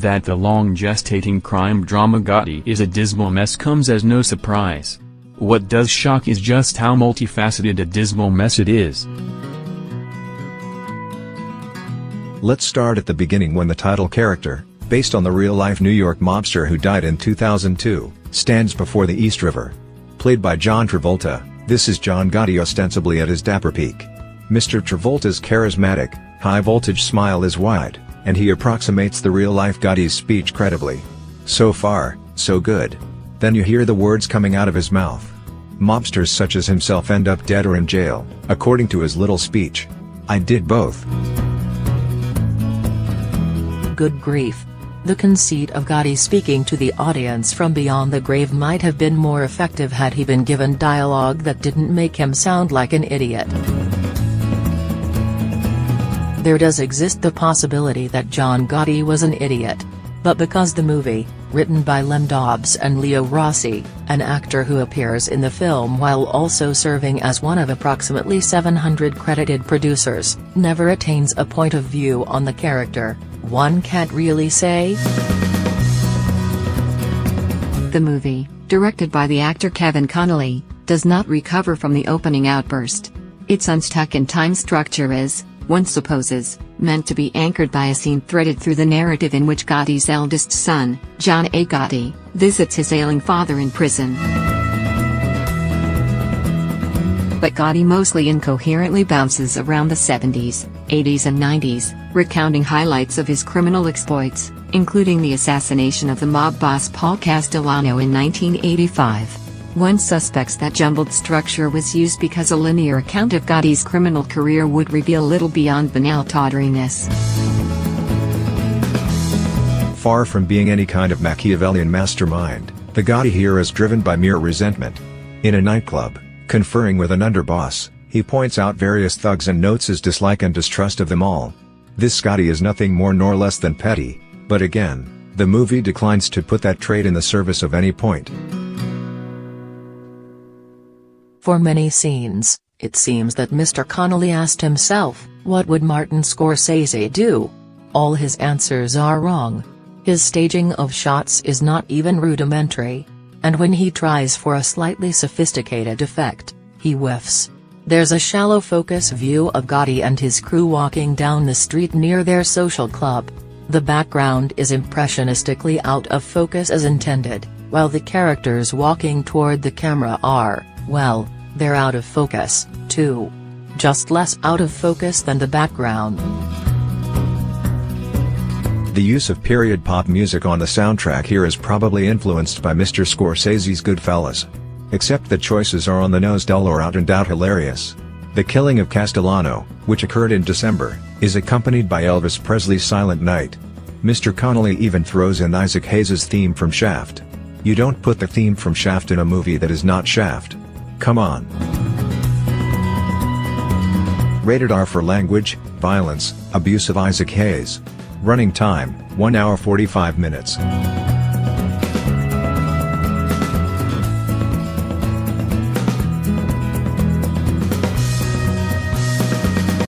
That the long-gestating crime drama Gotti is a dismal mess comes as no surprise. What does shock is just how multifaceted a dismal mess it is. Let's start at the beginning when the title character, based on the real-life New York mobster who died in 2002, stands before the East River. Played by John Travolta, this is John Gotti ostensibly at his dapper peak. Mr. Travolta's charismatic, high-voltage smile is wide, and he approximates the real-life Gotti's speech credibly. So far, so good. Then you hear the words coming out of his mouth. Mobsters such as himself end up dead or in jail, according to his little speech. I did both. Good grief. The conceit of Gotti speaking to the audience from beyond the grave might have been more effective had he been given dialogue that didn't make him sound like an idiot. There does exist the possibility that John Gotti was an idiot. But because the movie, written by Lem Dobbs and Leo Rossi, an actor who appears in the film while also serving as one of approximately 700 credited producers, never attains a point of view on the character, one can't really say. The movie, directed by the actor Kevin Connolly, does not recover from the opening outburst. Its unstuck-in-time structure is, one supposes, meant to be anchored by a scene threaded through the narrative in which Gotti's eldest son, John A. Gotti, visits his ailing father in prison. But Gotti mostly incoherently bounces around the 70s, 80s and 90s, recounting highlights of his criminal exploits, including the assassination of the mob boss Paul Castellano in 1985. One suspects that jumbled structure was used because a linear account of Gotti's criminal career would reveal little beyond banal tawdriness. Far from being any kind of Machiavellian mastermind, the Gotti here is driven by mere resentment. In a nightclub, conferring with an underboss, he points out various thugs and notes his dislike and distrust of them all. This Gotti is nothing more nor less than petty, but again, the movie declines to put that trait in the service of any point. For many scenes, it seems that Mr. Connolly asked himself, what would Martin Scorsese do? All his answers are wrong. His staging of shots is not even rudimentary. And when he tries for a slightly sophisticated effect, he whiffs. There's a shallow focus view of Gotti and his crew walking down the street near their social club. The background is impressionistically out of focus as intended, while the characters walking toward the camera are, well, they're out of focus, too. Just less out of focus than the background. The use of period pop music on the soundtrack here is probably influenced by Mr. Scorsese's Goodfellas. Except the choices are on the nose, dull or out and out hilarious. The killing of Castellano, which occurred in December, is accompanied by Elvis Presley's Silent Night. Mr. Connolly even throws in Isaac Hayes' theme from Shaft. You don't put the theme from Shaft in a movie that is not Shaft. Come on. Rated R for language, violence, abuse of Isaac Hayes. Running time, 1 hour 45 minutes.